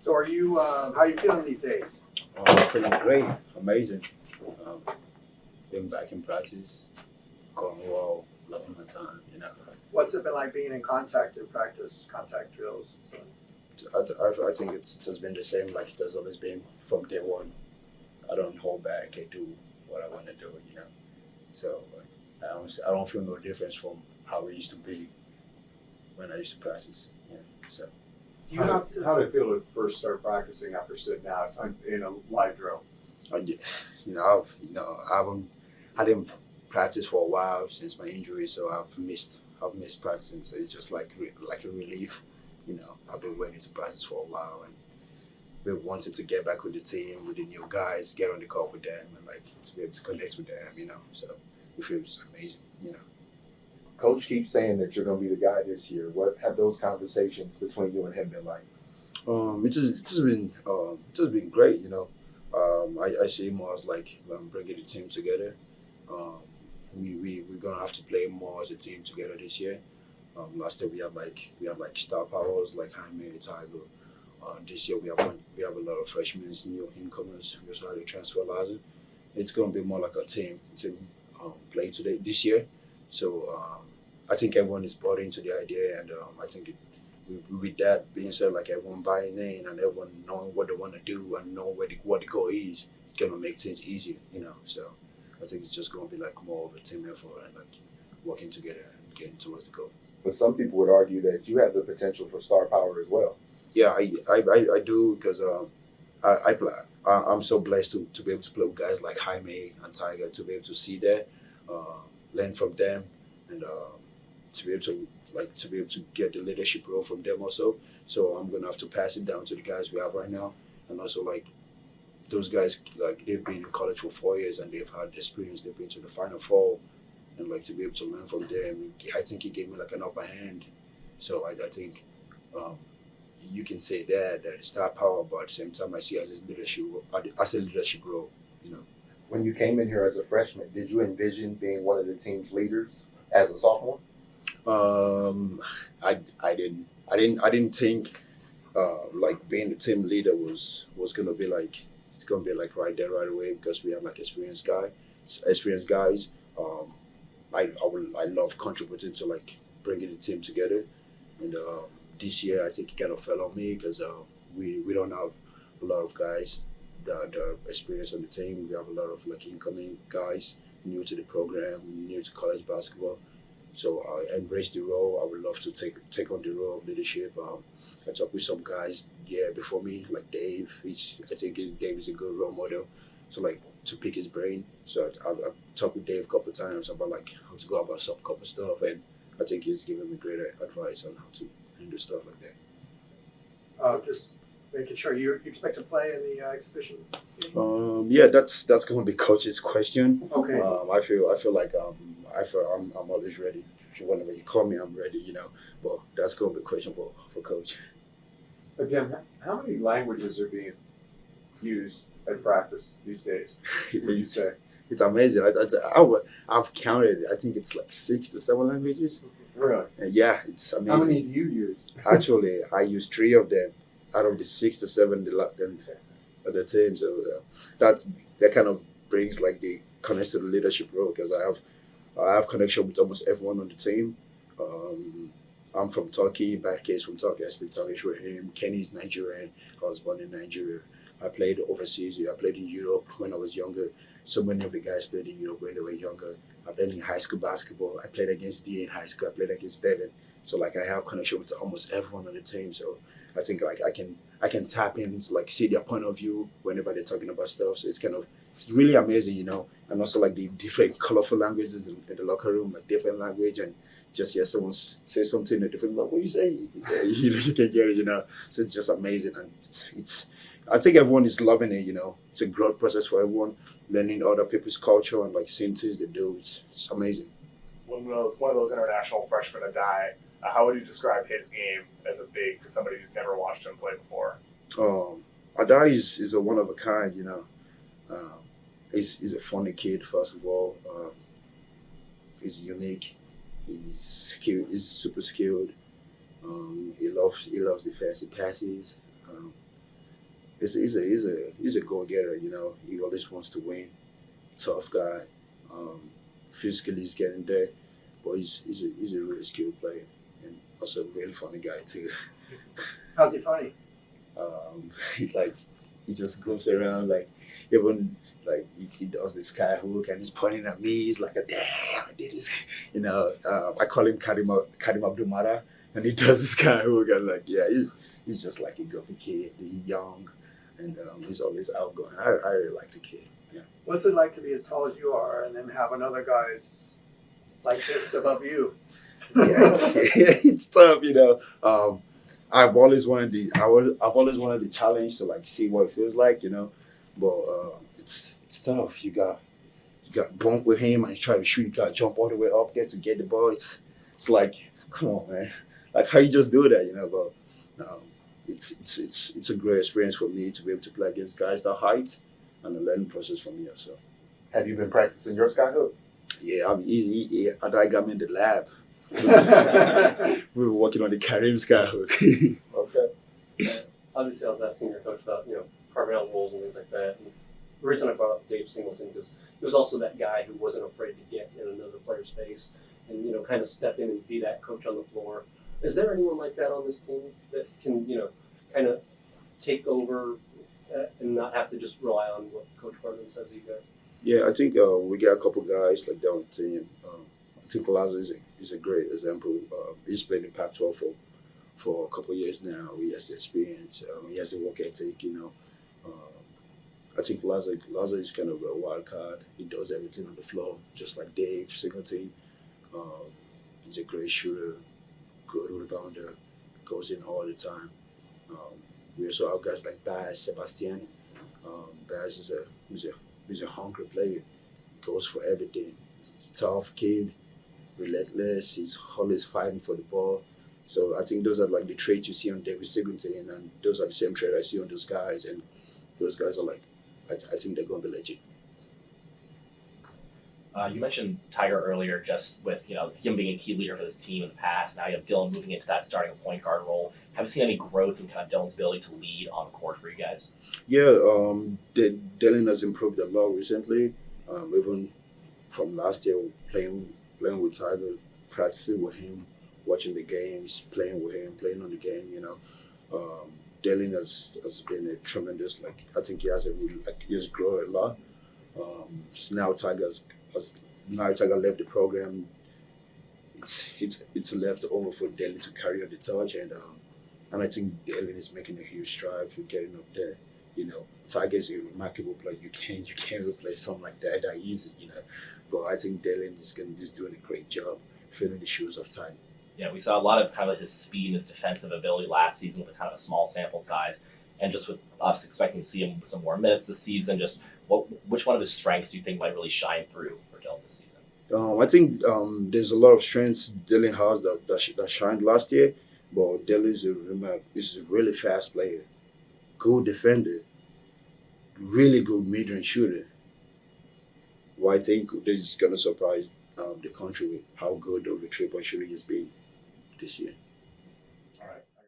So are you, how are you feeling these days? I'm feeling great, amazing. Um, Been back in practice, going well, loving my time. What's it been like being in contact in practice, contact drills? I think it has been the same like it has always been from day one. I don't hold back. I do what I want to do. So I don't feel no difference from how it used to be when I used to practice. So Do you have to, How did it feel to first start practicing after sitting out in a live drill? I, get- I haven't I didn't practice for a while since my injury, so I've missed practicing. So it's just like a relief. I've been waiting to practice for a while and been wanting to get back with the team, with the new guys, get on the court with them, and like to be able to connect with them. So it feels amazing. Coach keeps saying that you're going to be the guy this year. What have those conversations between you and him been like? It has been great. I see him more as like bringing the team together. Um, we're gonna have to play more as a team together this year. Last year we had star powers like Jaime, Tiger. This year we have a lot of freshmen, new incomers. We also had a transfer Lazo. It's gonna be more like a team play today this year. So I think everyone is bought into the idea, and I think with that being said, like everyone buying in and everyone knowing what they want to do and know what the goal is, it's gonna make things easier. So I think it's just gonna be like more of a team effort and like working together and getting towards the goal. But some people would argue that you have the potential for star power as well. Yeah, I do because I'm so blessed to be able to play with guys like Jaime and Tiger, to be able to see that, uh, learn from them, and to be able to get the leadership role from them also. So I'm gonna have to pass it down to the guys we have right now, and also like those guys, like they've been in college for 4 years and they've had experience. They've been to the Final Four, and like to be able to learn from them, I think he gave me like an upper hand. So I think. Um, you can say that it's star power, but at the same time, I see as a leadership role. You know. When you came in here as a freshman, did you envision being one of the team's leaders as a sophomore? I didn't think like being the team leader was gonna be like it's gonna be like right there right away because we have like experienced guys. Um, I love contributing to like bringing the team together, and this year I think it kind of fell on me because we don't have a lot of guys that are experienced on the team. We have a lot of like incoming guys new to the program, new to college basketball. So I embrace the role. I would love to take on the role of leadership. I talked with some guys before me, like Dave. I think Dave is a good role model. So like to pick his brain. So I've talked with Dave a couple of times about like how to go about some couple stuff, and I think he's given me great advice on how to handle stuff like that. just making sure you expect to play in the exhibition game? Yeah, that's going to be coach's question. Okay. I feel like I'm always ready. Whenever you call me, I'm ready. But that's going to be a question for coach. But Tim, how many languages are being used at practice these days? Would you It's, say? it's amazing. I've counted. I think it's like 6 to 7 languages. Really? And yeah, it's amazing. How many do you use? Actually, I use 3 of them out of the 6 to 7 of the team. So that kind of brings like the connects to the leadership role because I have connection with almost everyone on the team. I'm from Turkey. Bad case from Turkey. I speak Turkish with him. Kenny's Nigerian. I was born in Nigeria. I played overseas. I played in Europe when I was younger. So many of the guys played in Europe when they were younger. I played in high school basketball. I played against D in high school. I played against Devin. So like I have connection with almost everyone on the team. So I think like I can tap in, like see their point of view whenever they're talking about stuff. So it's really amazing. And also like the different colorful languages in the locker room, like different language, and just hear someone say something in a different language. What you say? Yeah, you can get it. So it's just amazing, and it's I think everyone is loving it. It's a growth process for everyone, learning other people's culture and like seeing things they do. It's amazing. One of those international freshmen to die, how would you describe his game as a big to somebody who's never watched him play before? Adai is a one of a kind. He's a funny kid. First of all, he's unique. He's skilled. He's super skilled. He loves defensive passes. He's a go-getter. You know, he always wants to win. Tough guy. Physically, he's getting there, but he's a really skilled player and also a really funny guy too. How's he funny? He just goes around like even like he does the sky hook and he's pointing at me. He's like, damn, I did this. You know, I call him Karim Abdul-Mara, and he does the sky hook. And like, yeah, he's just like a goofy kid. He's young, and he's always outgoing. I really like the kid. Yeah. What's it like to be as tall as you are and then have another guy's like this above you? Yeah, it's tough, you know. I've always wanted the challenge to like see what it feels like, you know. But it's tough. You got bump with him and you try to shoot. You got to jump all the way up, get the ball. It's like, come on, man. Like how you just do that, you know? But it's a great experience for me to be able to play against guys that height and a learning process for me also. Have you been practicing your sky hook? Yeah, I mean, I got me in the lab. We were working on the Karim sky hook. Okay. Obviously, I was asking your coach about, carving out roles and things like that. And the reason I brought up Dave Singleton is he was also that guy who wasn't afraid to get in another player's face and, kind of step in and be that coach on the floor. Is there anyone like that on this team that can, kind of take over and not have to just rely on what Coach Carmen says to you guys? Yeah, I think we got a couple guys like that on the team. I think Lazo is a great example. He's played in Pac-12 for a couple of years now. He has the experience. He has the work ethic. I think Lazo is kind of a wild card. He does everything on the floor, just like Dave Singleton. He's a great shooter, good rebounder, goes in all the time. We also have guys like Baz Sebastian. Baz is a hungry player. Goes for everything. He's a tough kid, relentless. He's always fighting for the ball. So I think those are like the traits you see on David Singleton, and those are the same traits I see on those guys. And those guys are like, I think they're going to be legit. You mentioned Tiger earlier, just with him being a key leader for this team in the past. Now you have Dylan moving into that starting point guard role. Have you seen any growth in kind of Dylan's ability to lead on the court for you guys? Yeah, Dylan has improved a lot recently. Even from last year, playing with Tiger, practicing with him, watching the games, playing with him, playing on the game. Dylan has been a tremendous. I think he has he's grown a lot. So now Tiger left the program. It's left over for Dylan to carry on the torch, and I think Dylan is making a huge stride for getting up there. Tiger is a remarkable player. You can't replace someone like that easy. But I think Dylan is doing a great job filling the shoes of Tiger. Yeah, we saw a lot of kind of his speed and his defensive ability last season with a kind of a small sample size, and just with us expecting to see him with some more minutes this season. Just which one of his strengths do you think might really shine through for Dylan this season? I think there's a lot of strengths Dylan has that shined last year, but Dylan is a really fast player, good defender, really good mid-range shooter. Well, I think this is gonna surprise the country with how good of a 3-point shooting has been this year.